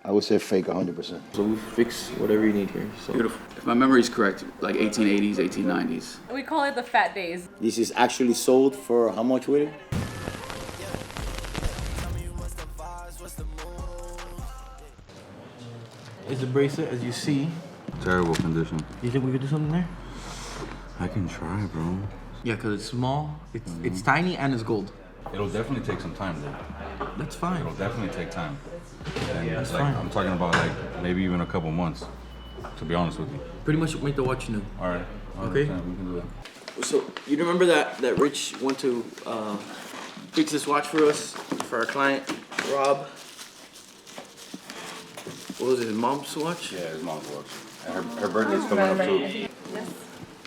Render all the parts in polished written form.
I would say fake 100%. So we fix whatever you need here. So. Beautiful. If my memory's correct, like 1880s, 1890s. We call it the fat days. This is actually sold for how much, Willy? It's a bracelet, as you see. Terrible condition. You think we could do something there? I can try, bro. Yeah, because it's small, it's tiny, and it's gold. It'll definitely take some time, though. That's fine. It'll definitely take time. And That's like, fine. I'm talking about like maybe even a couple months, to be honest with you. Pretty much make the watch new. All right. Okay. We can do that. So, you remember that Rich went to fix this watch for us, for our client, Rob? What was it, his mom's watch? Yeah, his mom's watch. And her birthday's coming up too.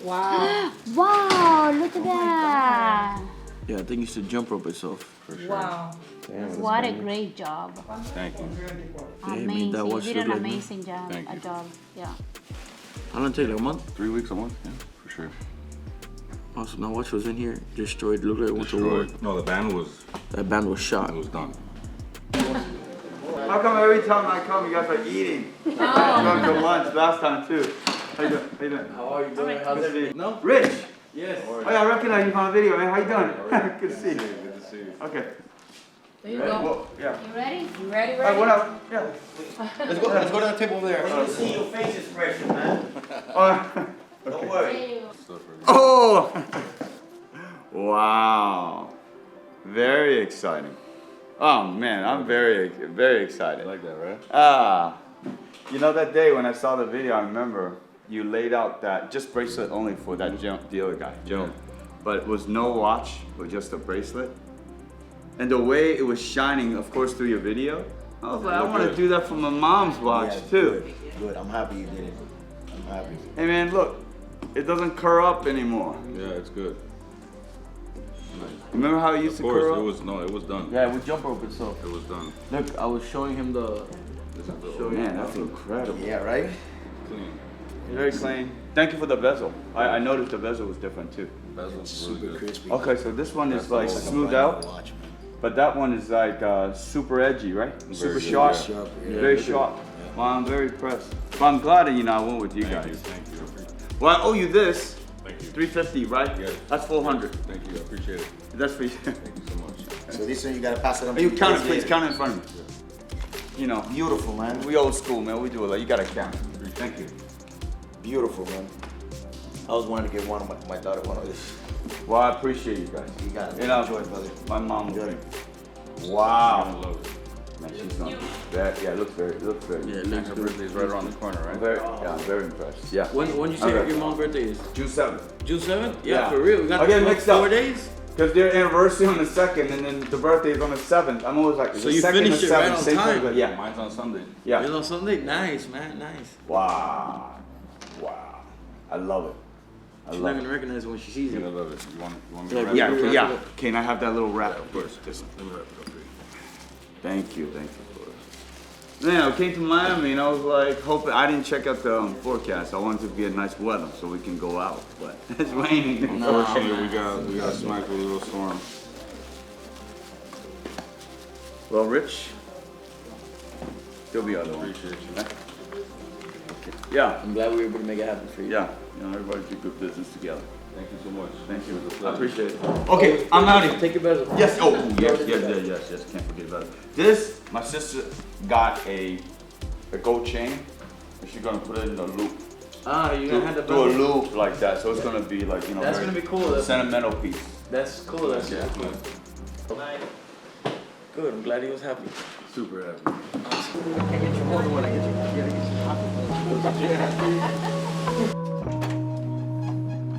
Wow. Wow, look at that. Yeah, I think you should jump rope itself. For sure. Wow. Damn, What a great job. Thank you. he made Amazing. that You watch did look an like new. amazing job. Thank you. Yeah. How long did it take, like a month? 3 weeks, a month? Yeah, for sure. Awesome, that watch was in here, destroyed, looked like it went to war. Destroyed. No, the band was, That band was shot. it was done. How come every time I come, you guys are eating? I come to lunch last time too. How you doing? How you doing? How are you doing? How's everything? No? Rich! Yes. Oh yeah, I recognize you from the video, man. How you doing? Good to see you. Good to see you. Okay. There you Well, go. yeah. You ready? You ready? Alright, what up? Yeah. Let's go to the table over there. see your face expression, man. Don't worry. Oh! Wow. Very exciting. Oh man, I'm very excited. You like that, right? Ah, you know that day when I saw the video, I remember you laid out that just bracelet only for that dealer guy, Joe. But it was no watch, but just a bracelet. And the way it was shining, of course, through your video, I was like, I want to do that for my mom's watch too. Good. I'm happy you did it. I'm happy. Hey man, look, it doesn't curl up anymore. Yeah, it's good. Nice. Remember how it used to curl up? It was done. Yeah, with jump rope itself. It was done. Look, I was showing him the. This is the Man, that's incredible. Yeah, right? clean. Very clean. Thank you for the bezel. I noticed the bezel was different too. Bezel's really Super good. crispy. Okay, so this one is That's like awesome. smoothed out, Watch, man. but that one is like super edgy, right? Super good, sharp. yeah. Sharp, yeah. Very sharp. Well, I'm very impressed. But I'm glad that I went with you Thank you, guys. thank you. Well, I owe you this. Thank you. 350, right? Yes. That's 400. Thank you, I appreciate it. That's for you. Thank you so much. So this one you gotta pass it on. Hey, you to count it, kids please. later. Count it in front of me. You know, Beautiful, man. we old school, man. We do it like you gotta count. Thank you. Beautiful, man. I was wanting to give one of my daughter one of this. Well, I appreciate you guys. You got it. You know, Enjoy it, brother. my mom Enjoy will. it. I Wow. love it. Man, she's not bad. Yeah, it looks very. Yeah, it And looks her good. birthday's right around the corner, I'm right? very, yeah, I'm very impressed. Yeah. When you say Okay. your mom's birthday is? June 7th. June 7th? Yeah, Yeah. for real. We got I get what, mixed up. 4 days? Because their anniversary on the 2nd and then the birthday is on the 7th. I'm always like, is So the you 2nd finished or it right 7th? on Same time. thing, yeah. Mine's on Sunday. Yeah. It's on Sunday? Nice, man, nice. Wow. Wow. I love it. I She's love not it. gonna recognize it when she sees I it. love it. You want me Yeah, to wrap Yeah, it? okay, wrap yeah. it up. Can I have that little wrap? Of course. Let me wrap it up for you. Thank you. Man, I came to Miami and I was like, hoping, I didn't check out the forecast. I wanted it to be a nice weather so we can go out, but it's raining. Unfortunately, we got smacked with a little storm. Well, Rich, there'll be other ones. Appreciate you. Yeah, I'm glad we were able to make it happen for you. yeah. You know, everybody do good business together. Thank you so much. Thank you. It was a I pleasure. appreciate it. Okay, I'm out of here. Take your bezel. Yes, oh, yes, can't forget about it. This, my sister got a gold chain, and she's gonna put it in a loop. Ah, you're gonna have the Do a bezel. loop like that, so it's gonna be like, you know, That's very gonna be cool. That's, sentimental piece. that's cool. That's Yeah, good. Good. I'm glad he was happy. super happy. I get you hold one. I get you.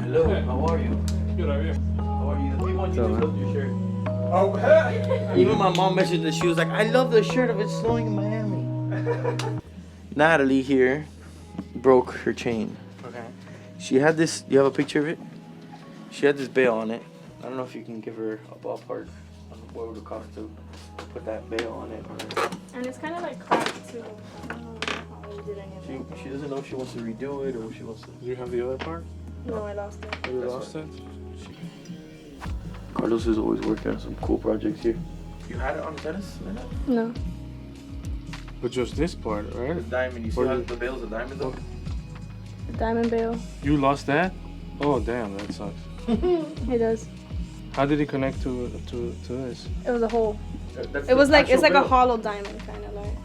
Hello. How are you? Good, how are you? How are you? We want you to love your shirt. Oh, hey! Even my mom mentioned that she was like, I love the shirt of it snowing in Miami. Natalie here broke her chain. Okay. She had this, you have a picture of it? She had this bail on it. I don't know if you can give her a ballpark on what would it cost to put that bail on it. Or And it's kind of like cracked too. I don't know how we did any of it. she doesn't know if she wants to redo it or if she wants to. You have the other part? No, I lost it. You lost it? Carlos is always working on some cool projects here. You had it on tennis? No. But just this part, right? The diamond. You see Or how the- the bail's a diamond though? The diamond bail. You lost that? Oh damn, that sucks. It does. How did it connect to this? It was a hole. That's It was the like it's actual like a bail. hollow diamond kind of like.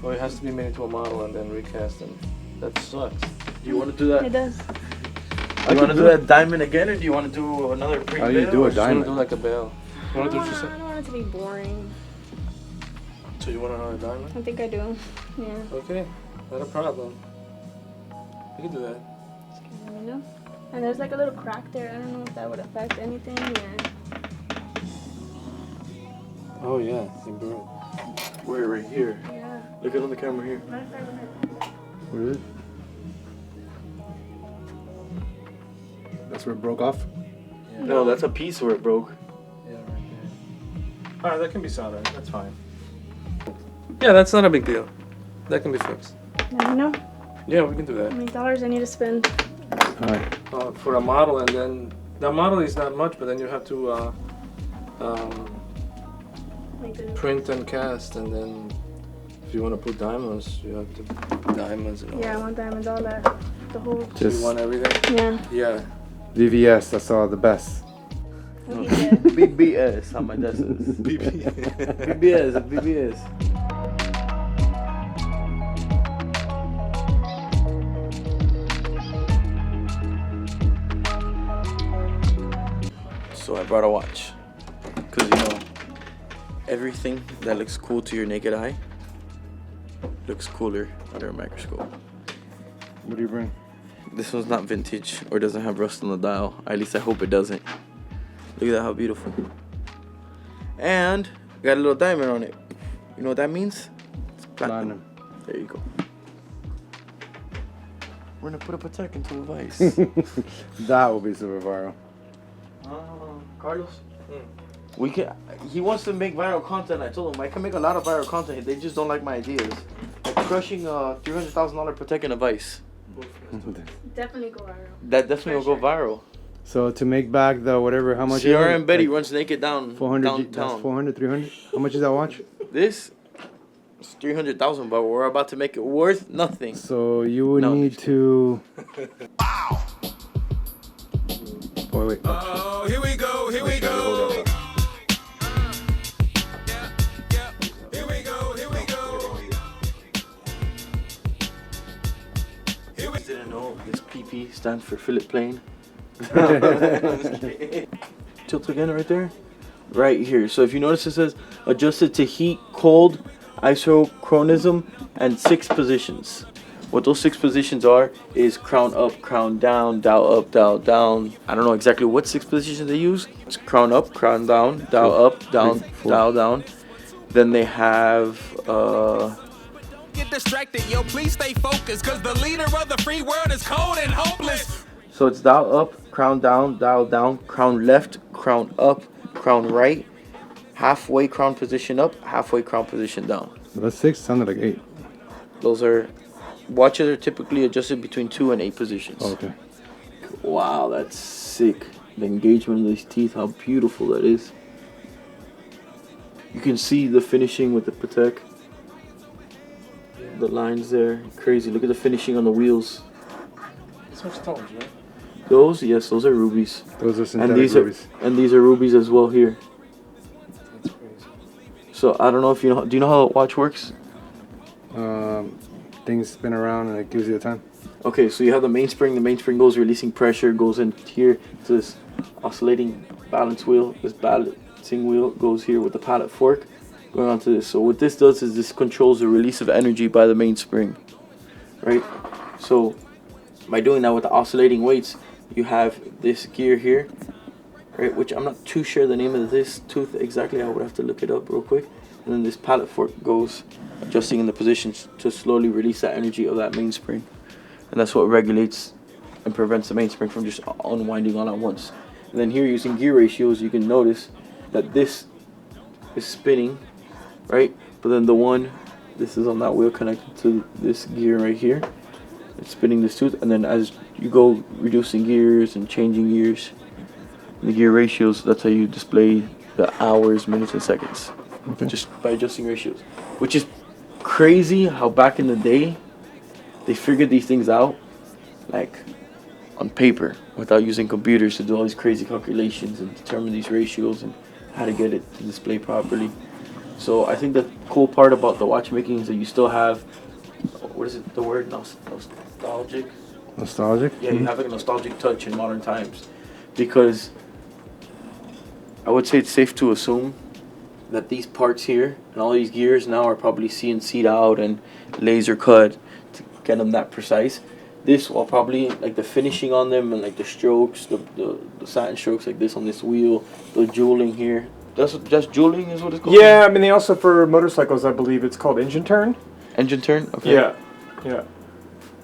Oh, it has to be made into a model and then recast and that sucks. Do you want to do that? It does. Do you want to do that diamond again, or do you want to do another pre How do you do a Just wanna diamond? do like a bell. You wanna do just I don't want it to be boring. so you want another diamond? I think I do. Yeah. Okay, not a problem. You can do that. Let me know. And there's like a little crack there. I don't know if that would affect anything or. Oh yeah, it broke. We're right here. Yeah. Look at on the camera here. What is it? That's where it broke off? No, that's a piece where it broke. Yeah, right there. Alright, that can be soldered. That's fine. Yeah, that's not a big deal. That can be fixed. Let me know Yeah, we can do how that. many dollars I need to spend. Alright. For a model, and then the model is not much, but then you have to Like the print and cast, and then if you want to put diamonds, you have to put diamonds and all. Yeah, I want diamonds, all that. The whole. So you want everything? Yeah. Yeah. VVS, that's all the best. What he said. BBS, how my dad says. BBS, BBS. So I brought a watch. Because, you know, everything that looks cool to your naked eye looks cooler under a microscope. What do you bring? This one's not vintage or doesn't have rust on the dial. At least I hope it doesn't. Look at that, how beautiful. And got a little diamond on it. You know what that means? It's platinum. There you go. We're gonna put a Patek into a vice. That will be super viral. Carlos? We can. He wants to make viral content. I told him I can make a lot of viral content. They just don't like my ideas. Like crushing a $300,000 Patek in a vice. Definitely go viral. That definitely will go viral. So to make back the whatever, how much? CRM is Betty like runs naked down 400, downtown. that's 400, 300? How much is that watch? This is 300,000, but we're about to make it worth nothing. So you would No. need to... Wait. Oh, here we go, here we go. Here we go, here we go. Here we Didn't know this PP stands for Philip Plain. Tilt again right there. Right here. So if you notice, it says adjusted to heat, cold, isochronism, and 6 positions. What those 6 positions are is crown up, crown down, dial up, dial down. I don't know exactly what 6 positions they use. It's crown up, crown down, dial up, down, dial down. Then they have get distracted, yo, please stay focused, cause the leader of the free world is cold and hopeless. so it's dial up, crown down, crown left, crown up, crown right, halfway crown position up, halfway crown position down. That's 6, sounded like 8. Those are watches are typically adjusted between 2 and 8 positions. Oh, okay. Wow, that's sick. The engagement of these teeth, how beautiful that is. You can see the finishing with the Patek. The lines there, crazy. Look at the finishing on the wheels. These are stones, right? Those, yes, those are rubies. Those are And synthetic these rubies. these are rubies as well here. That's crazy. So I don't know if you know. Do you know how a watch works? Things spin around and it gives you the time. Okay, so you have the mainspring. The mainspring goes releasing pressure, goes in here to this oscillating balance wheel. This balancing wheel goes here with the pallet fork going onto this. So what this does is this controls the release of energy by the mainspring, right? So by doing that with the oscillating weights, you have this gear here, right? Which I'm not too sure the name of this tooth exactly. I would have to look it up real quick. And then this pallet fork goes adjusting in the positions to slowly release that energy of that mainspring. And that's what regulates and prevents the mainspring from just unwinding all at once. And then here, using gear ratios, you can notice that this is spinning, right? But then this is on that wheel connected to this gear right here. It's spinning this tooth, and then as you go reducing gears and changing gears, the gear ratios, that's how you display the hours, minutes, and seconds. Okay. Just by adjusting ratios, which is crazy how back in the day they figured these things out like on paper without using computers to do all these crazy calculations and determine these ratios and how to get it to display properly. So I think the cool part about the watchmaking is that you still have, what is it, the word, nostalgic? Nostalgic? Yeah, you have like a nostalgic touch in modern times, because I would say it's safe to assume that these parts here and all these gears now are probably CNC'd out and laser cut to get them that precise. This will probably, like the finishing on them and like the strokes, the satin strokes like this on this wheel, the jewelling here. That's jewelling is what it's called? Yeah, I mean, they also, for motorcycles, I believe it's called engine turn. Engine turn? Okay. Yeah, yeah.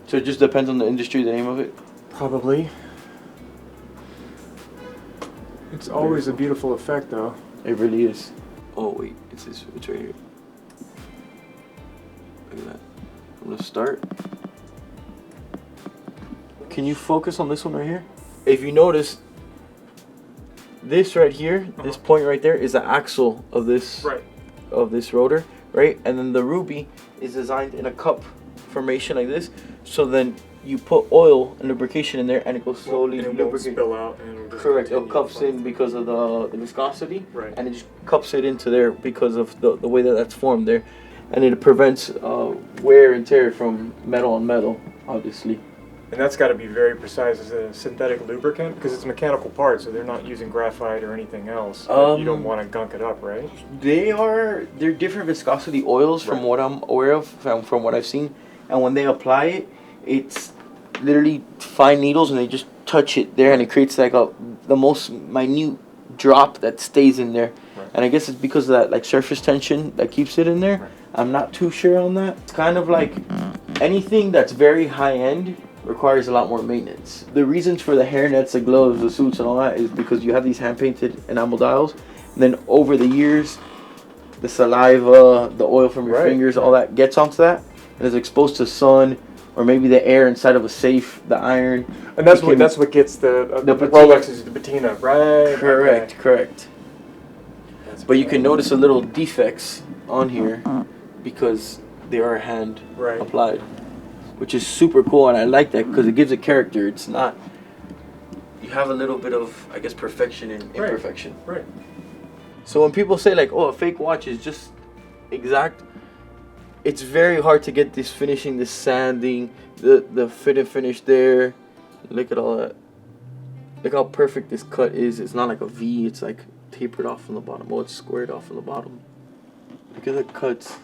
So it just depends on the industry, the name of it? Probably. It's always a beautiful effect, though. It really is. Oh, wait, it's right here. Look at that. I'm gonna start. Can you focus on this one right here? If you notice, this right here, this point right there is the axle of this rotor, right? And then the ruby is designed in a cup formation like this. So then you put oil and lubrication in there, and it goes slowly and it won't lubricate. spill out. And it'll just Correct. It continue cups flowing. in because of the viscosity, Right. and it just cups it into there because of the way that that's formed there, and it prevents wear and tear from metal on metal, obviously. And that's got to be very precise as a synthetic lubricant, because it's a mechanical part, so they're not using graphite or anything else. You don't want to gunk it up, right? They're different viscosity oils from what I'm aware of, from what I've seen, and when they apply it, it's literally fine needles, and they just touch it there, and it creates like the most minute drop that stays in there. Right. And I guess it's because of that like surface tension that keeps it in there. Right. I'm not too sure on that. It's kind of like anything that's very high end requires a lot more maintenance. The reasons for the hairnets, the gloves, the suits, and all that is because you have these hand-painted enamel dials, and then over the years, the saliva, the oil from your fingers, all that gets onto that, and is exposed to sun, or maybe the air inside of a safe, the iron. And that's what gets the patina. Rolex is the patina, right? Correct, Okay. correct. But you can notice a little defects on here because they are hand applied, which is super cool, and I like that because it gives it character. It's not, you have a little bit of, I guess, perfection and imperfection. Right. So when people say like, oh, a fake watch is just exact, it's very hard to get this finishing, this sanding, the fit and finish there. Look at all that. Look how perfect this cut is. It's not like a V, it's like tapered off from the bottom. Oh, it's squared off from the bottom. Look at the cuts.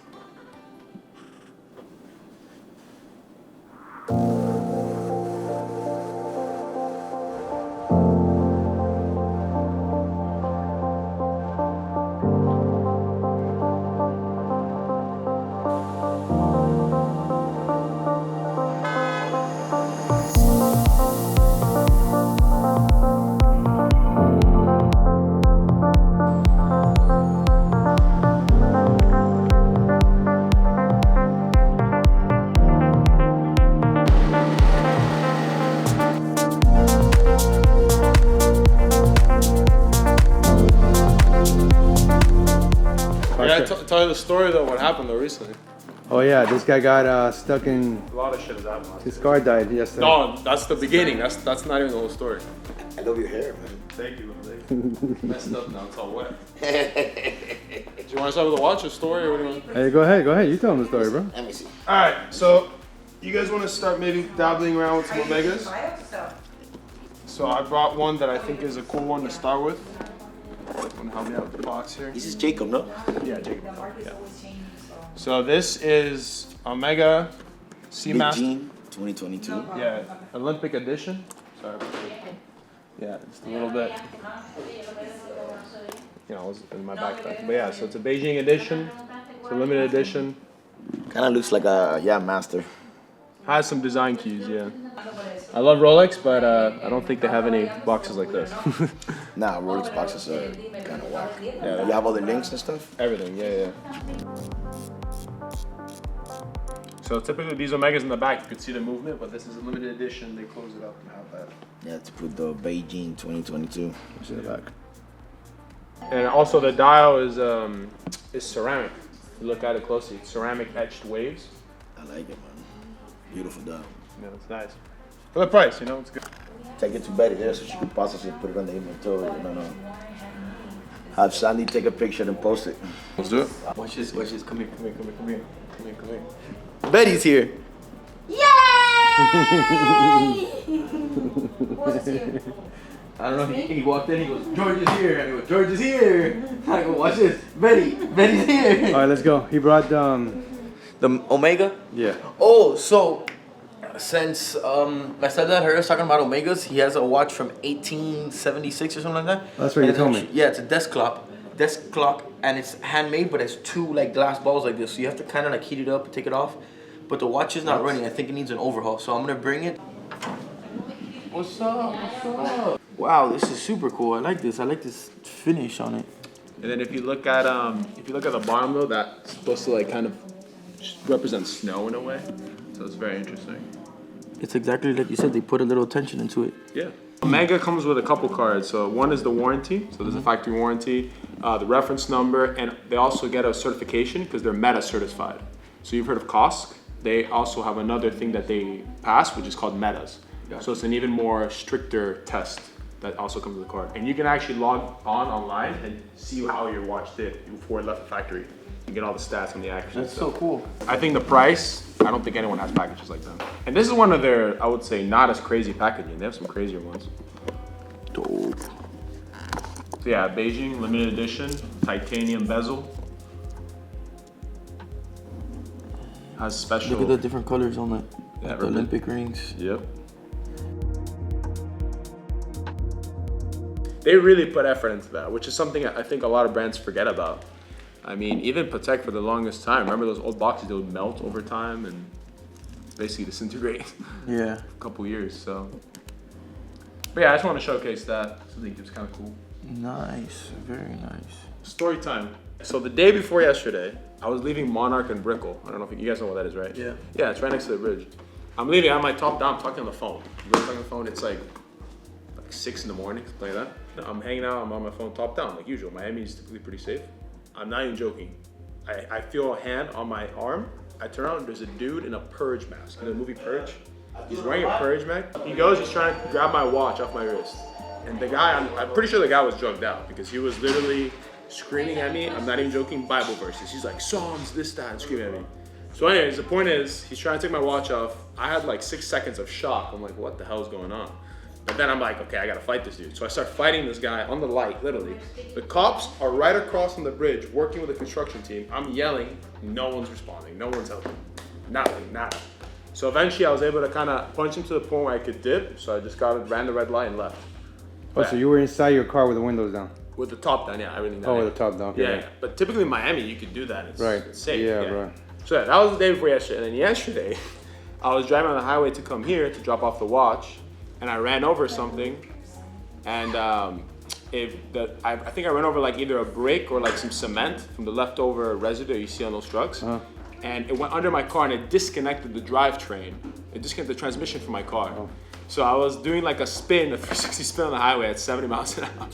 Yeah, tell you the story though. What happened though recently? Oh yeah, this guy got stuck in. A lot of shit has happened. His car died yesterday. No, that's the beginning. That's not even the whole story. I love your hair, man. Thank you. Messed up now. It's all wet. Do you want to start with the watch or story or what do you want? Hey, go ahead. You tell him the story, bro. Let me see. All right, so you guys want to start maybe dabbling around with some Omegas? So I brought one that I think is a cool one to start with. Want to help me out with the box here? This is Jacob, no? Yeah, Jacob. Yeah. So this is Omega Seamaster. Jean 2022. Yeah, Olympic edition. Sorry about that. Yeah, just a little bit. You know, it was in my backpack. But yeah, so it's a Beijing edition. It's a limited edition. Kind of looks like a master. Has some design cues, yeah. I love Rolex, but I don't think they have any boxes like this. Nah, Rolex boxes are kind of whack. Yeah, You have all the links and stuff? everything, yeah. So typically these Omegas in the back, you could see the movement, but this is a limited edition. They close it up and have that. Yeah, to put the Beijing 2022 in the back. And also the dial is ceramic. You look at it closely. Ceramic etched waves. I like it, man. Beautiful dog. Yeah, it's nice. For the price, you know, it's good. Take it to Betty there so she can possibly put it on the inventory. No. Have Sandy take a picture and post it. Let's do it. Watch this. Come here. Betty's here. Yay! What's here? I don't know, he walked in, he goes, George is here. I go, George is here. I go, watch this. Betty's here. All right, let's go. He brought The Omega? Yeah. Oh, so since my stepdad heard us talking about Omegas, he has a watch from 1876 or something like that. That's what you told me. Yeah, it's a desk clock, and it's handmade, but it's two like glass balls like this. So you have to kind of like heat it up and take it off. But the watch is not running. I think it needs an overhaul. So I'm gonna bring it. What's up? Wow, this is super cool. I like this. I like this finish on it. And then if you look at the bottom though, that's supposed to like kind of represent snow in a way. So it's very interesting. It's exactly like you said. They put a little attention into it. Yeah. Omega comes with a couple cards. So one is the warranty. So there's a factory warranty, the reference number, and they also get a certification because they're Meta certified. So you've heard of COSC. They also have another thing that they pass, which is called Metas. Gotcha. So it's an even more stricter test that also comes with the card. And you can actually log online and see how your watch did before it left the factory. You get all the stats and the accuracy. That's so cool. I think the price, I don't think anyone has packages like that. And this is one of their, I would say, not as crazy packaging. They have some crazier ones. Dope. So yeah, Beijing, limited edition, titanium bezel. Has special. Look at the different colors on it. Yeah, the Olympic rings. Yep. They really put effort into that, which is something I think a lot of brands forget about. I mean, even Patek for the longest time, remember those old boxes, they would melt over time and basically disintegrate. Yeah. A couple years, so. But yeah, I just want to showcase that. I think it's kind of cool. Nice, very nice. Story time. So the day before yesterday, I was leaving Monarch and Brickell. I don't know if you guys know what that is, right? Yeah. Yeah, it's right next to the bridge. I'm leaving, I have my top down, I'm talking on the phone. I'm talking on the phone, it's like 6 in the morning, something like that. I'm hanging out, I'm on my phone top down, like usual. Miami is typically pretty safe. I'm not even joking. I feel a hand on my arm. I turn around, there's a dude in a Purge mask. In the movie Purge, he's wearing a Purge mask. He goes, he's trying to grab my watch off my wrist. And the guy, I'm pretty sure the guy was drugged out because he was literally screaming at me. I'm not even joking, Bible verses. He's like, Psalms, this, that, and screaming at me. So anyways, the point is, he's trying to take my watch off. I had like 6 seconds of shock. I'm like, what the hell is going on? But then I'm like, okay, I gotta fight this dude. So I start fighting this guy on the light, literally. The cops are right across from the bridge working with the construction team. I'm yelling, no one's responding, no one's helping. Nothing, nada. So eventually I was able to kind of punch him to the point where I could dip. So I just ran the red light and left. Oh, so you were inside your car with the windows down? With the top down, yeah, everything down. Oh, with the top down. Okay. Yeah, but typically in Miami, you could do that. It's safe. Yeah, right. So yeah, that was the day before yesterday. And then yesterday, I was driving on the highway to come here to drop off the watch. And I ran over something, and I think I ran over like either a brick or like some cement from the leftover residue you see on those trucks. And it went under my car and it disconnected the drivetrain. It disconnected the transmission from my car. So I was doing like a 360 spin on the highway at 70 miles an hour.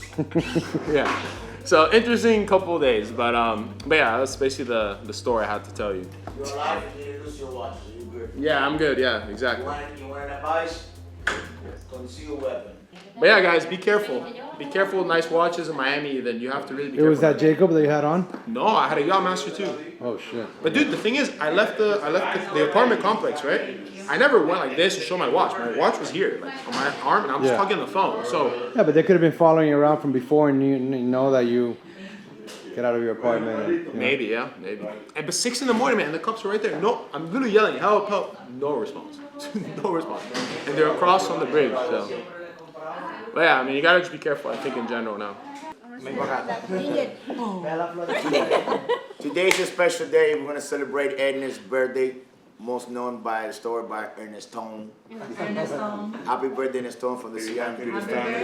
Yeah. So interesting couple of days, but yeah, that's basically the story I had to tell you. You're alive and you lose your watch, so you're good. Yeah, I'm good. Yeah, exactly. You want an advice? Conceal weapon. But yeah, guys, be careful. Be careful with nice watches in Miami, then you have to really be It careful. was that Jacob that you had on? No, I had a Yachtmaster too. Oh shit. But dude, the thing is, I left the apartment complex, right? I never went like this to show my watch. My watch was here, like on my arm, and I'm just talking on the phone. So yeah, but they could have been following you around from before, and you know that you get out of your apartment. And, you know. Maybe, yeah, maybe. And but 6 in the morning, man, the cops are right there. No, I'm literally yelling, help, help. No response. No response. And they're across from the bridge. So, but yeah, I mean, you gotta just be careful. I think in general now. Today's a special day. We're gonna celebrate Edna's birthday, most known by the story by Ernest Tone. Happy birthday, Ernest Tone, from the CRM Life family.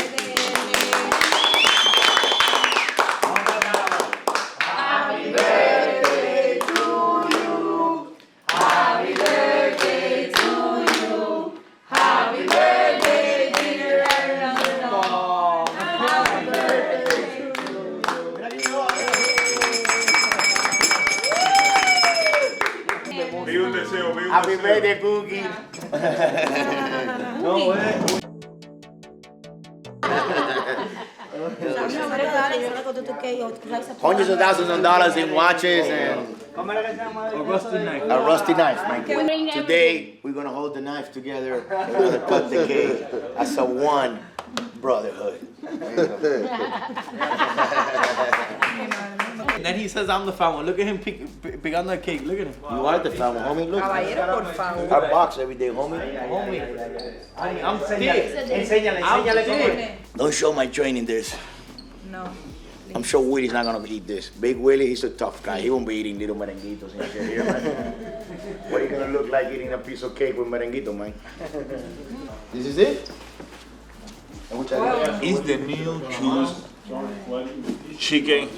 Happy birthday to you. Happy birthday to you. Happy birthday, dear Ernest Tone. Happy birthday to you. Happy birthday, Cookie. No way. Hundreds of thousands of dollars in watches and A rusty knife. a rusty knife, man. Today, we're gonna hold the knife together and we're gonna cut the cake as a one brotherhood. And then he says I'm the fat one. Look at him pick on that cake. Look at him. You are the family, homie. Look. I box every day, homie. I'm thick. Enséñale. Don't show my training this. No. I'm sure Willy's not gonna eat this. Big Willy, he's a tough guy. He won't be eating little merenguitos and shit here, man. What are you gonna look like eating a piece of cake with merenguito, man? This is it? Is the meal choose chicken?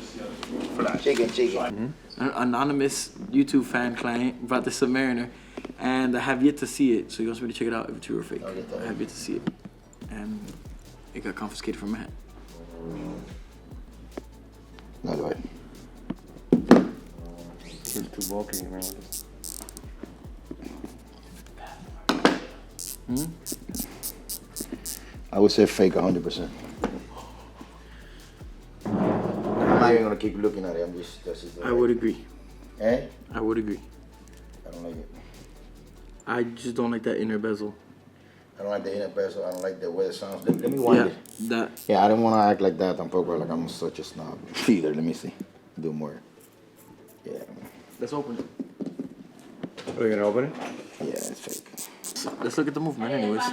Chicken. An anonymous YouTube fan client brought this Submariner, and I have yet to see it. So he wants me to check it out if it's true or fake. I have yet to see it, and it got confiscated from Matt. No, go ahead. It's too bulky, man. I would say fake 100%. I'm not even gonna keep looking at it. I'm just. I would agree. Eh? I would agree. I don't like it. I just don't like that inner bezel. I don't like the inner bezel. I don't like the way it sounds. Let me wind it. That. Yeah, I don't want to act like that. Tampoco like I'm such a snob. Either. Let me see. Do more. Yeah. Let's open it. Are you gonna open it? Yeah, it's fake. Let's look at the movement, anyways.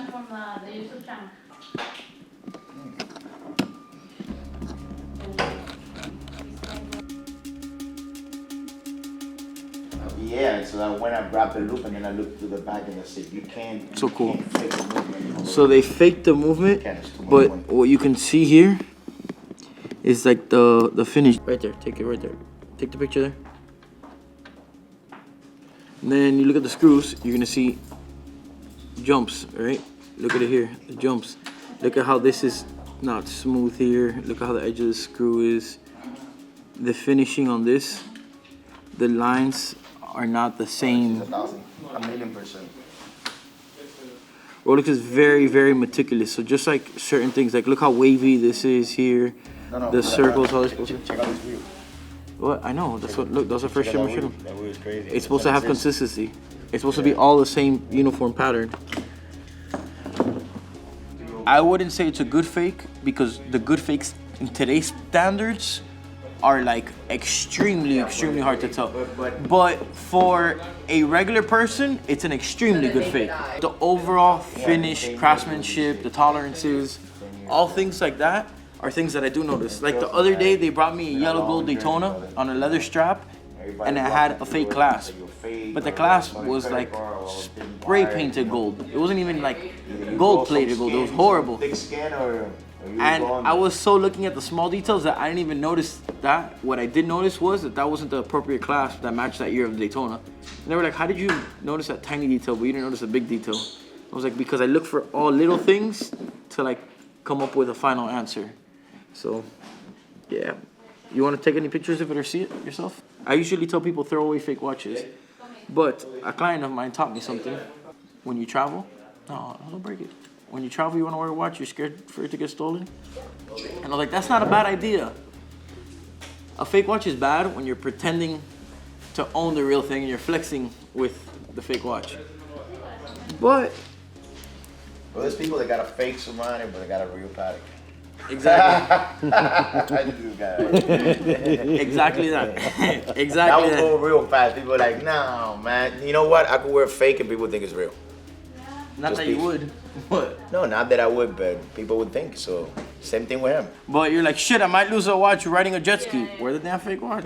Yeah, so that when I grab the loop and then I look through the back and I say, you can't. So cool. You can't fake the movement. So they faked the movement, but what you can see here is like the finish. Right there, take it right there. Take the picture there. And then you look at the screws, you're gonna see jumps, right? Look at it here, the jumps. Look at how this is not smooth here. Look at how the edge of the screw is. The finishing on this, the lines are not the same. 1,000,000%. Rolex is very, very meticulous. So just like certain things, like look how wavy this is here. The circles, how it's supposed to. Check out this view. What? I know. That's what. Look, that's the first shim we showed him. That wheel is crazy. It's supposed to have consistency. It's supposed to be all the same uniform pattern. I wouldn't say it's a good fake because the good fakes in today's standards are like extremely hard to tell. But for a regular person, it's an extremely good fake. The overall finish, craftsmanship, the tolerances, all things like that are things that I do notice. Like the other day, they brought me a yellow gold Daytona on a leather strap, and it had a fake clasp. But the clasp was like spray painted gold. It wasn't even like gold plated gold. It was horrible. Thick skin or And I was so looking at the small details that I didn't even notice that. What I did notice was that that wasn't the appropriate clasp that matched that year of the Daytona. And they were like, how did you notice that tiny detail, but you didn't notice a big detail? I was like, because I look for all little things to like come up with a final answer. So, yeah. You want to take any pictures of it or see it yourself? I usually tell people throw away fake watches. But a client of mine taught me something. When you travel, no, don't break it. When you travel, you want to wear a watch, you're scared for it to get stolen? And I was like, that's not a bad idea. A fake watch is bad when you're pretending to own the real thing and you're flexing with the fake watch. But... well, there's people that got a fake Submariner, but they got a real Patek. Exactly. Exactly that. That would go real fast. People are like, no, man. You know what? I could wear fake and people think it's real. Not that you would. What? No, not that I would, but people would think so. Same thing with him. But you're like, shit, I might lose a watch riding a jet ski. Wear the damn fake watch.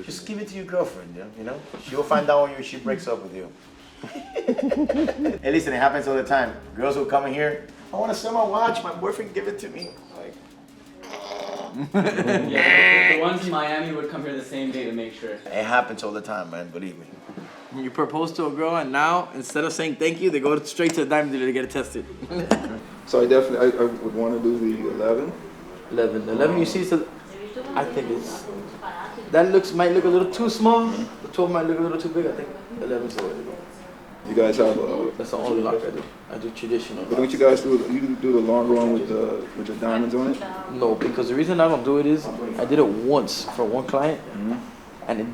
Just give it to your girlfriend, you know? She'll find out when she breaks up with you. Hey, listen, it happens all the time. Girls will come in here, I want to sell my watch. My boyfriend give it to me. Like, yeah, the ones in Miami would come here the same day to make sure. it happens all the time, man. Believe me. You propose to a girl, and now instead of saying thank you, they go straight to the diamond dealer to get it tested. So I definitely, I would want to do the 11. 11. The 11 you see, so I think it's that might look a little too small. The 12 might look a little too big. I think. 11's the way to go. You guys have That's the only lock I do. I do traditional. But don't you guys do the longer one with the diamonds on it? No, because the reason I don't do it is I did it once for one client, and it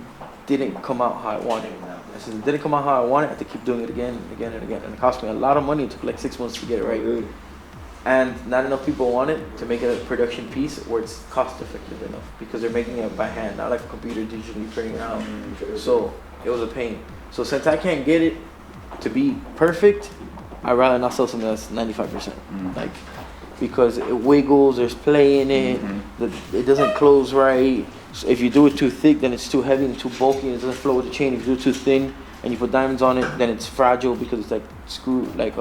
didn't come out how I wanted. I said it didn't come out how I wanted. I had to keep doing it again and again and again, and it cost me a lot of money. It took like 6 months to get it right. Really? And not enough people want it to make it a production piece where it's cost effective enough because they're making it by hand, not like a computer digitally printing it out. So it was a pain. So since I can't get it to be perfect, I'd rather not sell something that's 95%. Like, because it wiggles, there's play in it, it doesn't close right. So if you do it too thick, then it's too heavy and too bulky and it doesn't flow with the chain. If you do it too thin and you put diamonds on it, then it's fragile because it's like screwed, like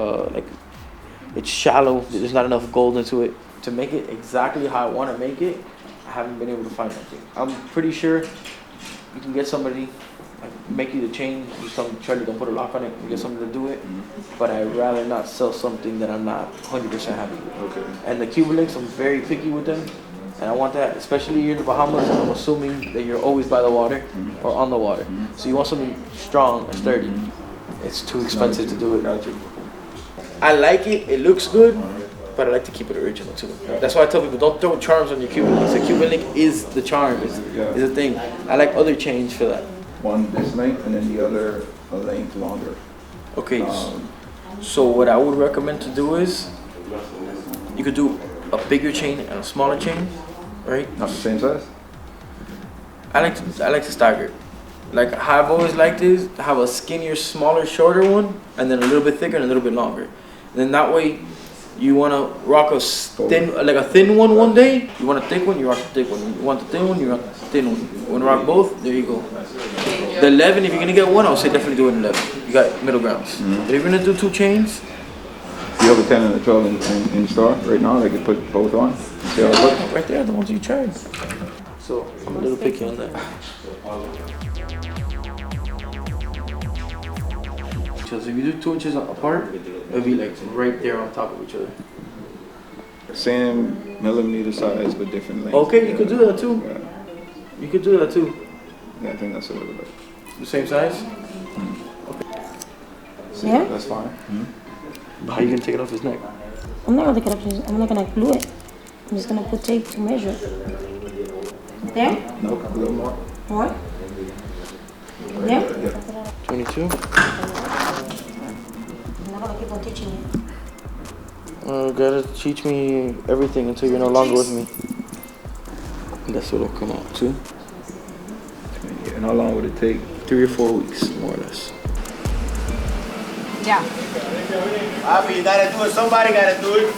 it's shallow. There's not enough gold into it. To make it exactly how I want to make it, I haven't been able to find anything. I'm pretty sure you can get somebody, like, make you the chain, you tell them, Charlie, don't put a lock on it, and get somebody to do it. But I'd rather not sell something that I'm not 100% happy with. Okay. And the Cuban links, I'm very picky with them. And I want that, especially you're in the Bahamas, and I'm assuming that you're always by the water or on the water. So you want something strong and sturdy. It's too expensive to do it. I like it, it looks good, but I like to keep it original too. That's why I tell people, don't throw charms on your Cuban links. The Cuban link is the charm, is the thing. I like other chains for that. One this length and then the other a length longer. Okay, so what I would recommend to do is, you could do a bigger chain and a smaller chain, right? Not the same size? I like to stagger. Like how I've always liked is have a skinnier, smaller, shorter one, and then a little bit thicker and a little bit longer. And then that way, you want to rock a thin one day. You want a thick one, you rock the thick one. You want the thin one, you rock the thin one. You want to rock both? There you go. The 11, if you're gonna get one, I would say definitely do it in 11. You got middle grounds. But if you're gonna do two chains, You have a 10 and a 12 in store right now. They can put both on. See how it looks. Right there, the ones you tried. So I'm a little picky on that. So if you do 2 inches apart, it'll be like right there on top of each other. Same millimeter size but different length. Okay, you could do that too. Yeah. You could do that too. Yeah, I think that's what it would look. The same size? See, Yeah. that's fine. How are you gonna take it off his neck? I'm not gonna take it up. I'm not gonna glue it. I'm just gonna put tape to measure. There? No, a little more. More? There? 22? I'm not gonna keep on teaching you. Gotta teach me everything until you're no longer with me. And that's what'll come out too. And how long would it take? 3 or 4 weeks, more or less. Yeah. Papi, you gotta do it. Somebody gotta do it.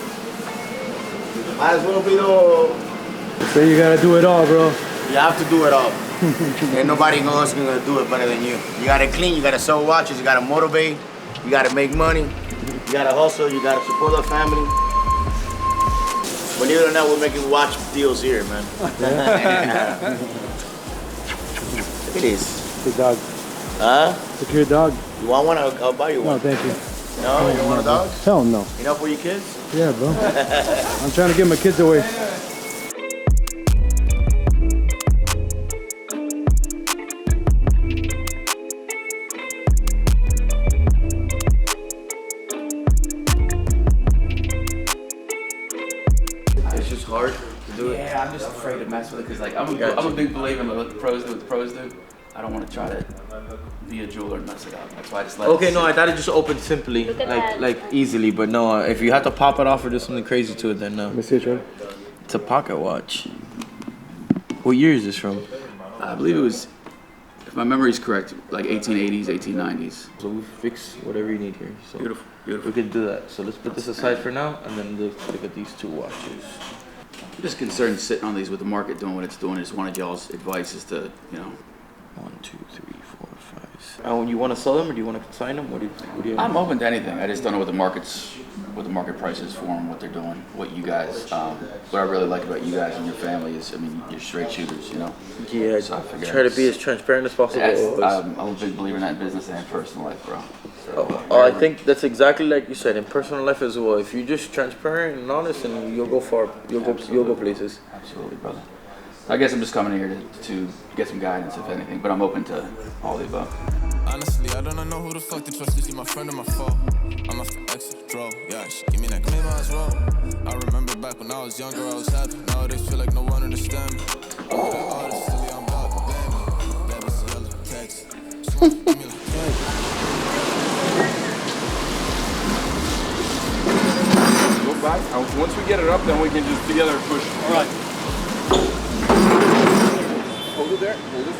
Might as well be the. So you gotta do it all, bro. You have to do it all. Ain't nobody else gonna do it better than you. You gotta clean, you gotta sell watches, you gotta motivate, you gotta make money, you gotta hustle, you gotta support the family. Believe it or not, we're making watch deals here, man. Look at this. Good dog. Huh? It's your dog. You want one? I'll buy you No, one. thank you. No? You don't want a dog? Hell no. Enough for your kids? Yeah, bro. I'm trying to get my kids away. It's just hard to do it. Yeah, I'm just afraid to mess with it because like I'm a big believer in what the pros do. What the pros do. I don't want to try to be a jeweler and mess it up. That's why I just let Okay, it no, sit. I thought it just opened simply, Look at that. like easily. But no, if you have to pop it off or do something crazy to it, then no. Let me see it, Charlie. It's a pocket watch. What year is this from? I believe it was, if my memory's correct, like 1880s, 1890s. So we fix whatever you need here. So Beautiful, beautiful. we could do that. So let's put this aside for now, and then look at these 2 watches. I'm just concerned sitting on these with the market doing what it's doing. I just wanted y'all's advice as to, you know. 1, 2, 3, 4, 5. And you want to sell them or do you want to consign them? What do you? I'm open to anything. I just don't know what the market price is for them, what they're doing, what you guys. What I really like about you guys and your family is, I mean, you're straight shooters, you know. Yeah, So I figure try to be as transparent as possible. I'm a big believer in that business and personal life, bro. So, I think that's exactly like you said in personal life as well. If you're just transparent and honest, and you'll go far. You'll go places. Absolutely, brother. I guess I'm just coming here to get some guidance, if anything, but I'm open to all the above. Honestly, I don't know who the fuck to trust. Is she my friend or my foe? I'm a extra draw. Yeah, she give me that claim I was wrong. I remember back when I was younger, I was happy. Nowadays feel like no one understand me. I'm an artist, silly, I'm about to blame me. Never see yellow text. She wants to give me like Go back. Once we get it up, then we can just together push. All right. Hold it there. Hold it.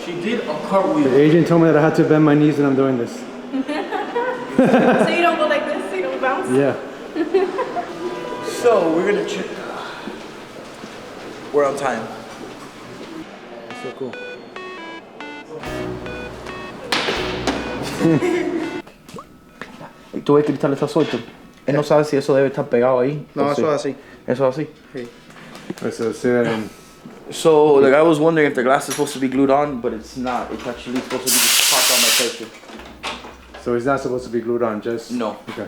She did a cartwheel. The agent told me that I had to bend my knees when I'm doing this. So you don't go like this, so you don't bounce? Yeah. So we're gonna check. We're on time. So cool. Tú ves que el cristal está suelto. Él no sabe si eso debe estar pegado ahí. No, eso es así. Eso es así. Sí. So the guy was wondering if the glass is supposed to be glued on, but it's not. It's actually supposed to be just popped on by pressure. So it's not supposed to be glued on, just? No. Okay.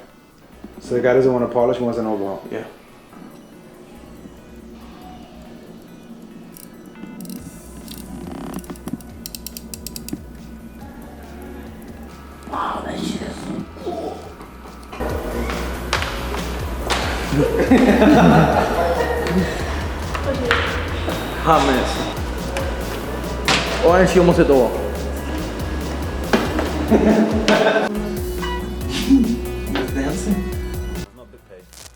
So the guy doesn't want to polish, he wants an overhaul. Yeah. Wow, that shit is so cool. Hot mess. Ahora sí vamos a hacer todo.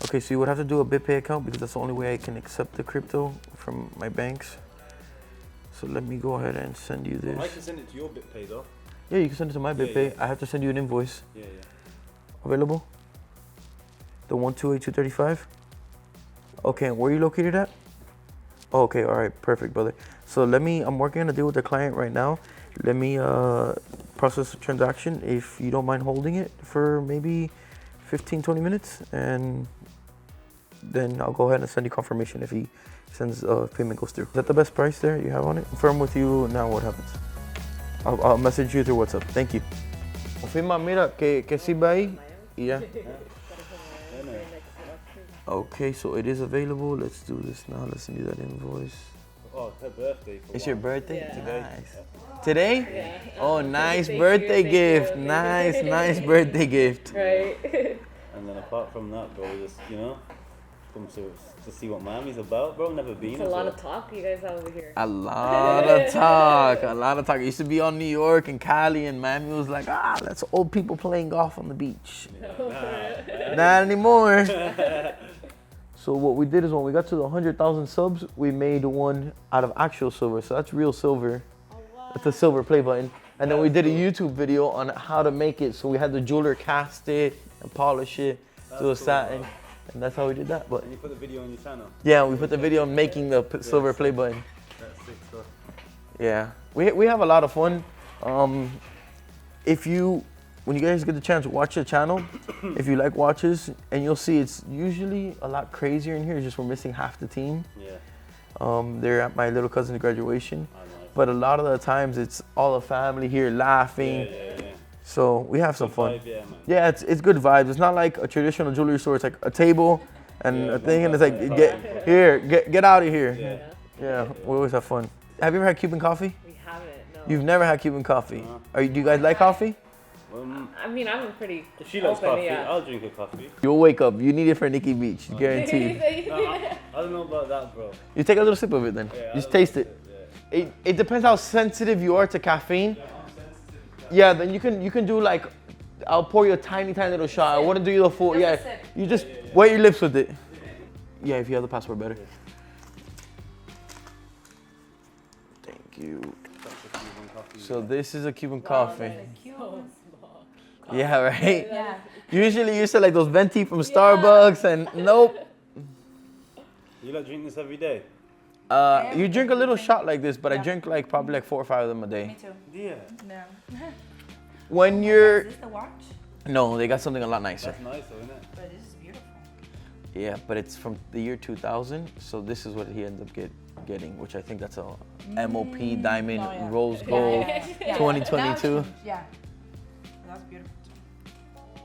Okay, so you would have to do a BitPay account because that's the only way I can accept the crypto from my banks. So let me go ahead and send you this. I can send it to your BitPay though. Yeah, you can send it to my BitPay. Yeah. I have to send you an invoice. Yeah. Available? The 128,235? Okay, and where are you located at? Oh, okay, all right, perfect, brother. So I'm working on a deal with the client right now. Let me process the transaction if you don't mind holding it for maybe 15, 20 minutes, and then I'll go ahead and send you confirmation if he sends payment goes through. Is that the best price there you have on it? Confirm with you now what happens. I'll message you through WhatsApp. Thank you. Confirma, mira, que sirve ahí y ya. Okay, so it is available. Let's do this now. Let's send you that invoice. Oh, it's her birthday. It's your birthday? Yeah. Nice. Today? Yeah. Oh, nice birthday gift. Nice birthday gift. Right. And then apart from that, bro, just, come to see what Miami's about, bro. Never been. It's a lot of talk you guys have over here. A lot of talk. I used to be on New York and Cali, and Miami was like, that's old people playing golf on the beach. Not anymore. So what we did is when we got to the 100,000 subs, we made one out of actual silver. So that's real silver. Oh, wow. That's a silver play button. And then we did a YouTube video on how to make it. So we had the jeweler cast it and polish it to a satin. Wow. And that's how we did that. But and you put the video on your channel? Yeah, we put the video on making the silver play button. That's sick stuff. Yeah, we have a lot of fun. When you guys get the chance, watch the channel. If you like watches, and you'll see it's usually a lot crazier in here. Just we're missing half the team. Yeah. They're at my little cousin's graduation, but a lot of the times it's all the family here laughing. Yeah. So we have some fun. Vibe, yeah, man. Yeah, it's good vibes. It's not like a traditional jewelry store. It's like a table and a thing, and it's like get out of here. Yeah, we always have fun. Have you ever had Cuban coffee? We haven't. No. You've never had Cuban coffee. Do you guys like coffee? I mean, I'm pretty. If she likes open, coffee, yeah. I'll drink a coffee. You'll wake up. You need it for Nikki Beach, guaranteed. I don't know about that, bro. You take a little sip of it then. Yeah, Just taste it. It depends how sensitive you are to caffeine. Yeah, then you can do like, I'll pour you a tiny little shot. I wouldn't do you the full. Yeah, you just wet your lips with it. Yeah, if you have the password, better. Thank you. So this is a Cuban coffee. Yeah, right? Yeah. Usually you say like those venti from Starbucks and nope. You like drinking this every day? You drink a little shot like this, but I drink like probably like 4 or 5 of them a day. Me too. Yeah. No. When you're... Is this the watch? No, they got something a lot nicer. That's nice though, isn't it? But this is beautiful. Yeah, but it's from the year 2000, so this is what he ends up getting, which I think that's a MOP diamond rose gold 2022. Yeah. That's beautiful.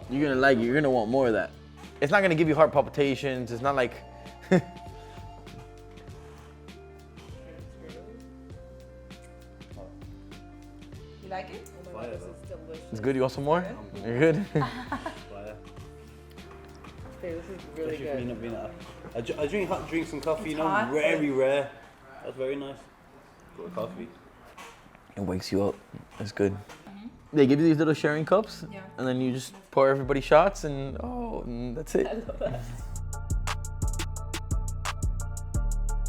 You're gonna like it. You're gonna want more of that. It's not gonna give you heart palpitations. It's not like... This is delicious. It's good. You want some more? You're good. Babe, this is really Especially for me good. not being I drink hot drinks and coffee, It's you know, hot, very rare. That's very nice. Got a coffee. It wakes you up. It's good. They give you these little sharing cups, Yeah. and then you just pour everybody shots, and and that's it. I love that.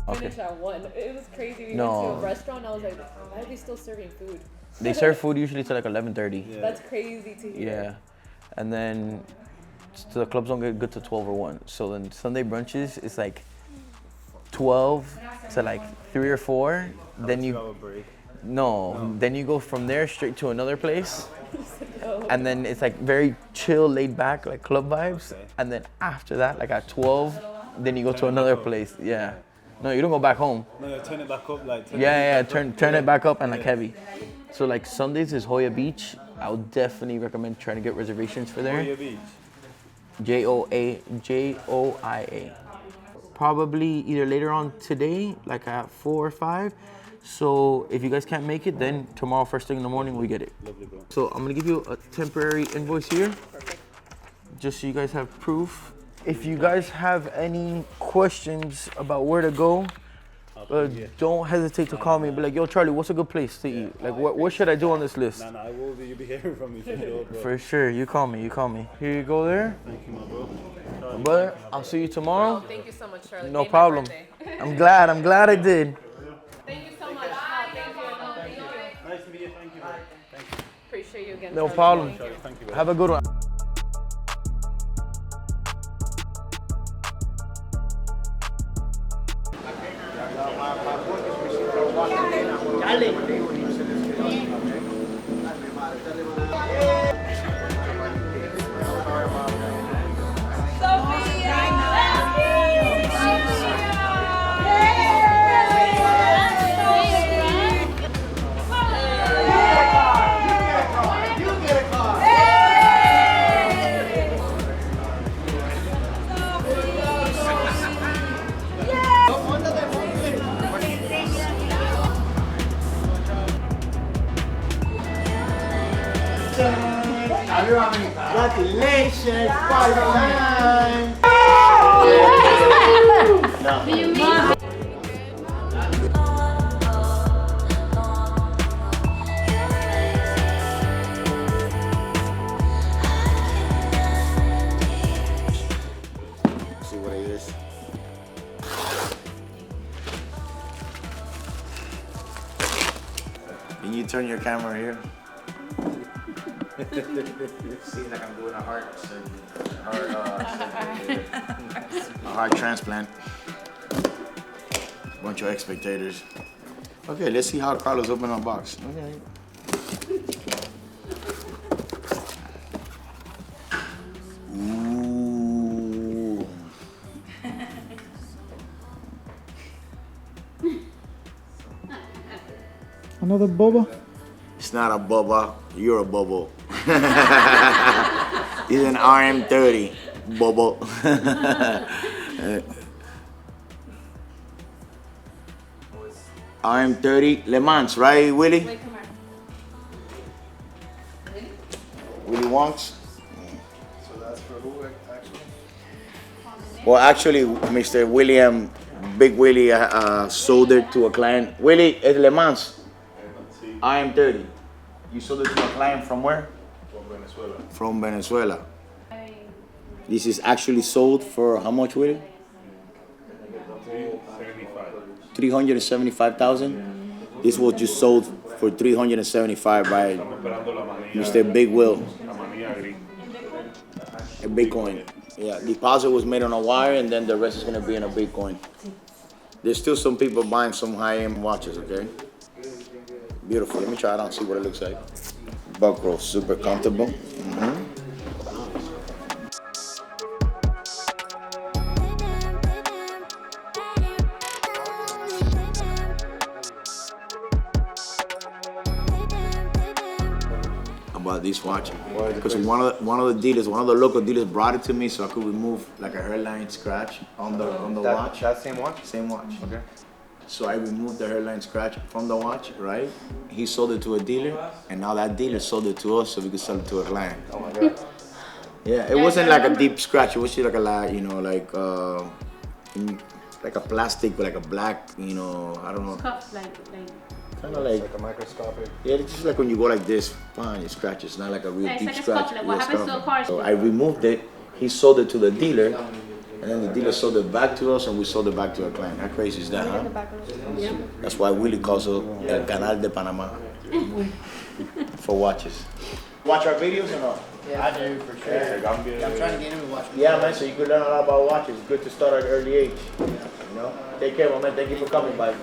Okay. Finish at 1. It was crazy. We No. went to a restaurant. I was like, why are they still serving food? They serve food usually till like 11:30. That's crazy to hear. Yeah, and then the clubs don't get good to 12 or 1. So then Sunday brunches is like 12 to like 3 or 4. Then you then you go from there straight to another place. And then it's like very chill, laid back, like club vibes. And then after that, like at 12, then you go to another place. Yeah. No, you don't go back home. No, turn it back up like. Turn it back up and like heavy. So like Sundays is Hoya Beach. I would definitely recommend trying to get reservations for there. Hoya Beach. Joia. Probably either later on today, like at 4 or 5. So if you guys can't make it, then tomorrow first thing in the morning we get it. Lovely, bro. So I'm gonna give you a temporary invoice here, just so you guys have proof. If you guys have any questions about where to go, don't hesitate to call me and be like, yo, Charlie, what's a good place to eat? Like, what should I do on this list? Nah, I will be. You'll be hearing from me for sure, bro. For sure, you call me. Here you go there. Thank you, my bro. Brother, I'll see you tomorrow. Oh, thank you so much, Charlie. No Made my problem. birthday. I'm glad I did. Thank you so much. Thank you. Nice to meet you. Thank you, bro. Thank you. Appreciate you again. No Charlie. problem. Thank you. Have a good one. Congratulations, party time! See what it is. Can you turn your camera here? See, like I'm doing a heart surgery. A heart transplant. Bunch of spectators. Okay, let's see how Carlos opened our box. Okay. Ooh. Another boba? It's not a bubba, you're a bubble. He's an RM30 bubble. RM30 Le Mans, right, Willy? Wait, come here. Willy Wonks? So that's for who actually? Well, actually, Mr. William, Big Willy, sold it to a client. Willy, it's Le Mans. RM30. You sold it to a client from where? From Venezuela. From Venezuela. This is actually sold for how much, Willy? 375,000. This was just sold for 375 by Mr. Big Will. A Bitcoin. Yeah, deposit was made on a wire, and then the rest is gonna be in a Bitcoin. There's still some people buying some high-end watches. Okay. Beautiful. Let me try it on, see what it looks like. Buckle, super comfortable. About this watch, because one of the local dealers brought it to me, so I could remove like a hairline scratch on the watch. That same watch? Same watch. Okay. So I removed the hairline scratch from the watch, right? He sold it to a dealer, and now that dealer sold it to us so we could sell it to a client. Oh my God. Yeah, it wasn't like a deep scratch. It was just like like a plastic, like a black, I don't know. Kind of like a microscopic. Yeah, it's just like when you go like this, fine, it scratches. It's not like a real deep scratch. What happens to a car? So I removed it. He sold it to the dealer, and then the dealer sold it back to us, and we sold it back to our client. How crazy is that, huh? That's why Willy calls it El Canal de Panama for watches. Watch our videos or not? Yeah, I do for sure. Yeah, I'm good. I'm trying to get him to watch. Yeah, man. So you could learn a lot about watches. It's good to start at an early age. Take care, my man. Thank you for coming by.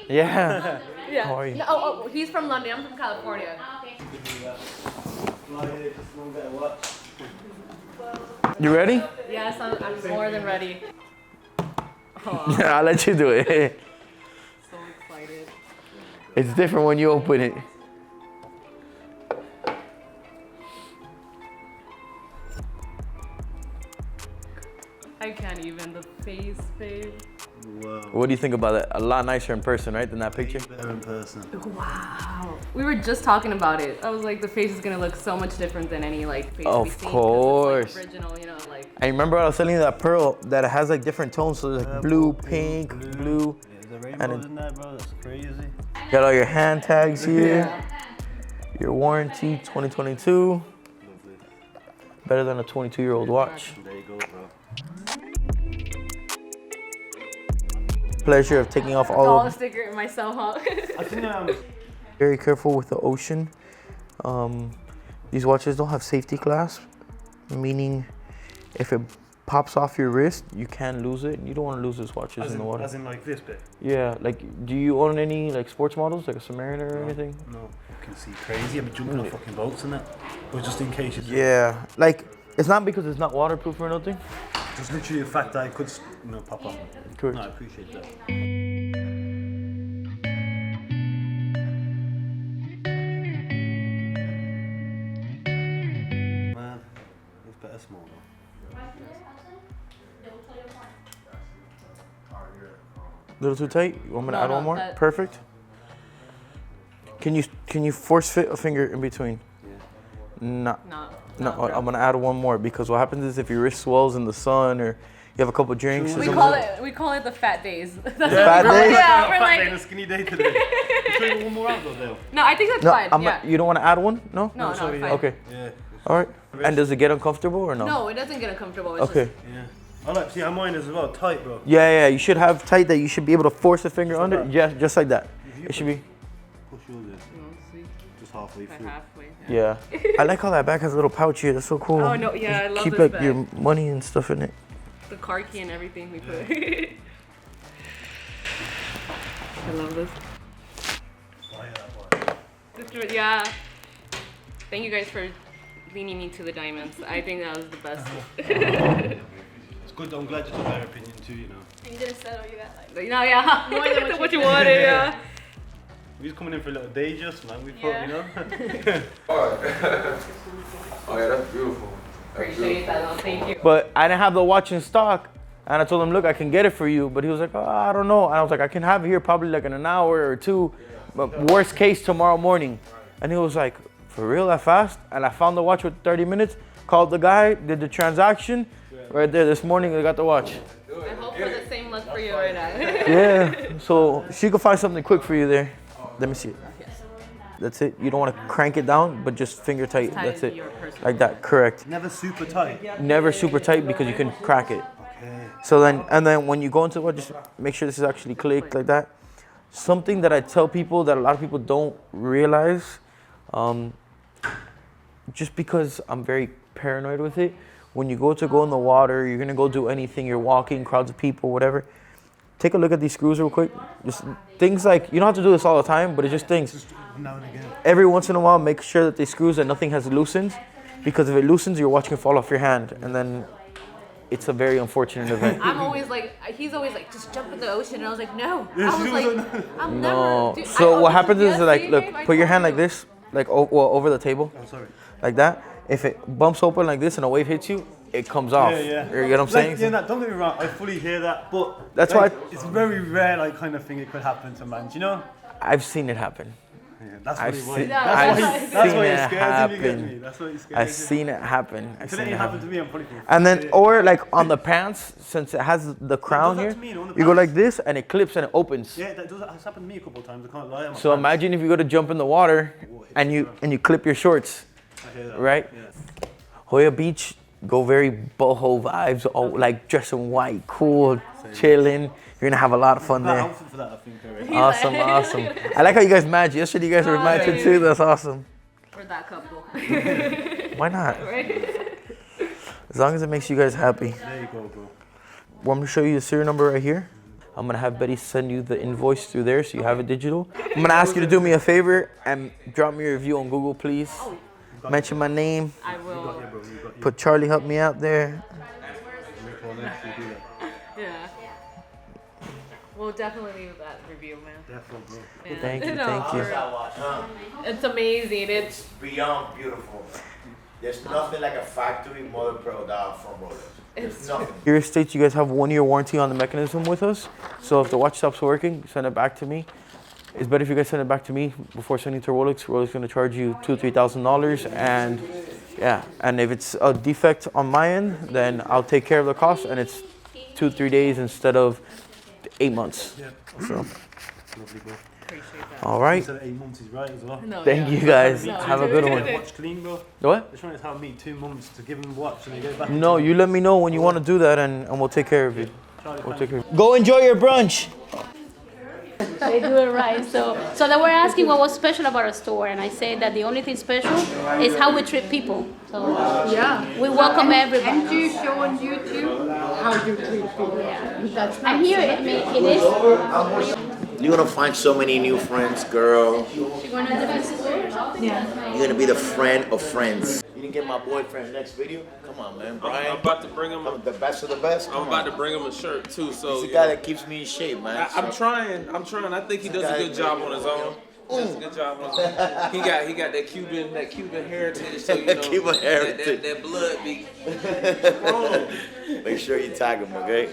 Yeah. Yeah. How are you? No, oh, he's from London. I'm from California. You ready? Yes, I'm more than ready. I'll let you do it. So excited. It's different when you open it. I can't even. The face, babe. Whoa. What do you think about that? A lot nicer in person, right, than that picture? Better in person. Wow. We were just talking about it. I was like, the face is gonna look so much different than any face Of we've seen. 'Cause course. it's, like, original, like. I remember I was telling you that pearl that it has like different tones, so there's like blue, pink, blue. Yeah, there's a rainbow in that, bro. That's crazy. Got all your hand tags here. Your warranty, 2022. Better than a 22-year-old watch. There you go, bro. Pleasure of taking off all Dollar of. sticker myself, huh? I think Very careful with the ocean. These watches don't have safety clasp, meaning if it pops off your wrist, you can lose it. You don't want to lose these watches in the water. As in like this bit? Yeah, like, do you own any like sports models, like a Submariner or anything? No, fucking see crazy. I've been jumping on fucking boats and that. But just in case it's... Yeah, like, it's not because it's not waterproof or nothing. Just literally the fact that it could, pop off. Correct. No, I appreciate that. Man, it's better small though. Little too tight? You want me to add one more? that- Perfect. Can you force fit a finger in between? No. No, I'm gonna add one more because what happens is if your wrist swells in the sun or you have a couple drinks. or We something- call it the fat days. That's what fat we call it. days? Yeah, we're Fat like. day, the skinny day today. Show you one more out though. No, I think that's No, fine. Yeah. you don't want to add one? No? No, it's fine. Okay. Yeah. All right. And does it get uncomfortable or no? No, it doesn't get uncomfortable. It's Okay. Yeah. I like see how mine is as well, tight, bro. Yeah, you should have tight that you should be able to force the finger under. Yeah, just like that. It should be. Push yours in. Just halfway through. Halfway. Yeah. I like how that back has a little pouch here. That's so cool. Oh, no, yeah, I love Keep this like bag. your money and stuff in it. The car key and everything we put. I love this. Yeah. Thank you guys for leading me to the diamonds. I think that was the best. It's good. I'm glad you took their opinion too. You know. You didn't settle. You got like. No, yeah. More than what you wanted. Yeah. We was coming in for a little day just, man. We thought, you know. Oh yeah, that's beautiful. Appreciate that. No, thank you. But I didn't have the watch in stock. And I told him, look, I can get it for you. But he was like, oh, I don't know. And I was like, I can have it here probably like in an hour or two. But worst case, tomorrow morning. And he was like, for real, that fast? And I found the watch with 30 minutes, called the guy, did the transaction. Right there this morning, I got the watch. I hope for the same luck for you right now. Yeah, so she could find something quick for you there. Let me see it. That's it. You don't want to crank it down, but just finger tight. tight That's to it. your personal Like that, correct. Never super tight. Never super tight because you can crack it. Okay. So then when you go into it, just make sure this is actually clicked like that. Something that I tell people that a lot of people don't realize, just because I'm very paranoid with it, when you go in the water, you're gonna go do anything, you're walking, crowds of people, whatever, take a look at these screws real quick. Just things like, you don't have to do this all the time, but it's just things. Now and again. Every once in a while, make sure that they screws and nothing has loosened, because if it loosens, your watch can fall off your hand, and then it's a very unfortunate event. I'm always like, he's always like, just jump in the ocean. And I was like, no. I was like, I'm No. never. Dude, So what happens is like, see, look, babe, I put your told hand like you. this, like over the table, Oh, sorry. like that. If it bumps open like this and a wave hits you, it comes off. Yeah. You get what I'm saying? Yeah, don't get me wrong. I fully hear that, but That's like, why it's very rare, like kind of thing it could happen to man. Do you know? I've seen it happen. Yeah, that's I've what seen, that's I've why seen it it scares you, you get me? happen. That's why it scares I've you. seen it happen. I've Until seen it it happened to happen. me, I'm probably And then, or like on the pants, since it has the crown that here, to me, on the you go pants. like this and it clips and it opens. Yeah, that's happened to me a couple of times. I can't lie. So imagine if you go to jump in the water and you clip your shorts, I hear that. right? Yeah. Hoya Beach, go very boho vibes, all like dressing white, cool, chilling. You're gonna have a lot of fun there. Outfit for that, I think, already. Awesome. I like how you guys match. Yesterday you guys were matching too. That's awesome. For that couple. Why not? Right? As long as it makes you guys happy. There you go, bro. Want me to show you the serial number right here? I'm gonna have Betty send you the invoice through there so you have it digital. I'm gonna ask you to do me a favor and drop me a review on Google, please. Mention my name. I will. Put Charlie help me out there. Yeah. We'll definitely leave that review, man. Definitely. Yeah. Thank you, No, thank you. for real. It's amazing. It's beyond beautiful. There's nothing like a factory model product from Rolex. There's nothing. Here states you guys have 1 year warranty on the mechanism with us. So if the watch stops working, send it back to me. It's better if you guys send it back to me before sending it to Rolex. Rolex is gonna charge you $2,000-3,000, and yeah. And if it's a defect on my end, then I'll take care of the cost, and it's 2-3 days instead of 8 months. Yeah. So. Lovely, bro. All right. You said 8 months is right as well. Thank you guys. Have a good one. Watch clean, bro. What? They're trying to tell me 2 months to give them watch and they get it back. No, you let me know when you want to do that, and we'll take care of you. We'll take care of you. Go enjoy your brunch. They do it right. So they were asking what was special about our store, and I said that the only thing special is how we treat people. So we welcome everybody. And you show on YouTube how you treat people. Yeah. That's nice. And here it is. You're gonna find so many new friends, girl. You're going to different stores? Yeah. You're gonna be the friend of friends. You didn't get my boyfriend next video? Come on, man, Brian. I'm about to bring him. The best of the best. I'm about to bring him a shirt too. So He's the guy that keeps me in shape, man. I'm trying. I think he does a good job on his own. He does a good job on his own. He got that Cuban heritage. So you know, Cuban heritage. That blood be. Make sure you tag him, okay?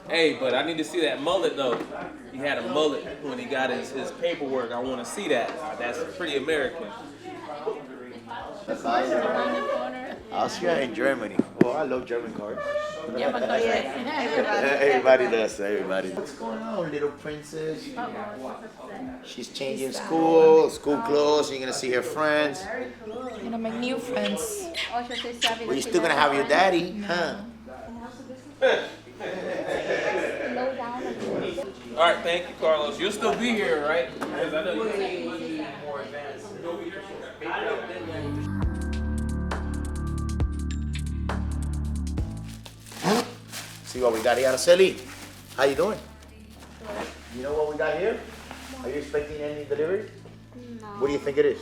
Hey, but I need to see that mullet though. He had a mullet when he got his paperwork. I want to see that. That's pretty American. Austria and Germany. Oh, I love German cars. Yeah, but Everybody does. Everybody. What's going on, little princess? She's changing school clothes. You're gonna see her friends. You're gonna make new friends. Well, you're still gonna have your daddy, huh? All right, thank you, Carlos. You'll still be here, right? Because I know you need more advanced. See what we got here, Araceli? How you doing? You know what we got here? Are you expecting any delivery? No. What do you think it is?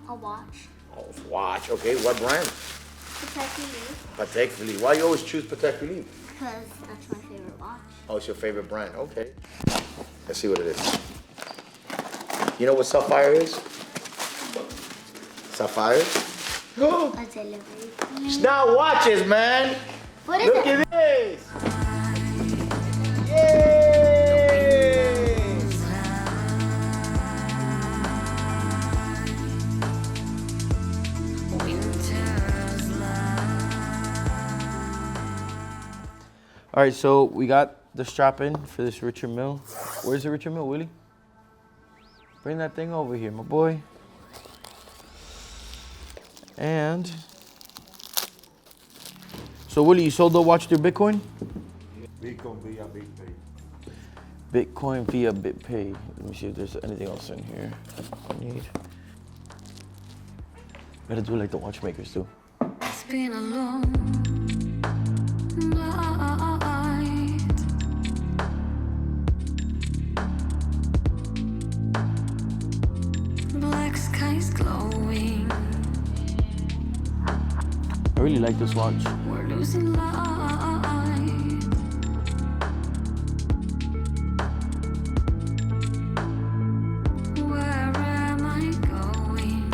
A watch. Oh, watch. Okay, what brand? Patek Philippe. Patek Philippe. Why you always choose Patek Philippe? Because that's my favorite watch. Oh, it's your favorite brand. Okay. Let's see what it is. You know what sapphire is? Sapphire? A delivery. It's not watches, man. What is Look it? at this. Yay! All right, so we got the strap in for this Richard Mille. Where's the Richard Mille, Willie? Bring that thing over here, my boy. And so, Willie, you sold the watch through Bitcoin? Bitcoin via BitPay. Bitcoin via BitPay. Let me see if there's anything else in here I need. Gotta do like the watchmakers do. It's been a long night. Black skies glowing. I really like this watch. We're losing light. Where am I going?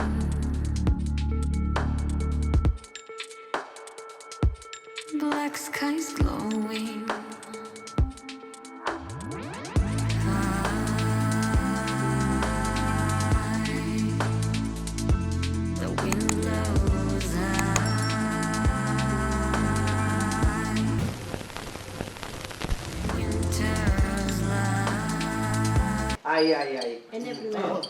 black skies glowing. The wind blows high. Winter's light. Ay, ay, ay. En el primero.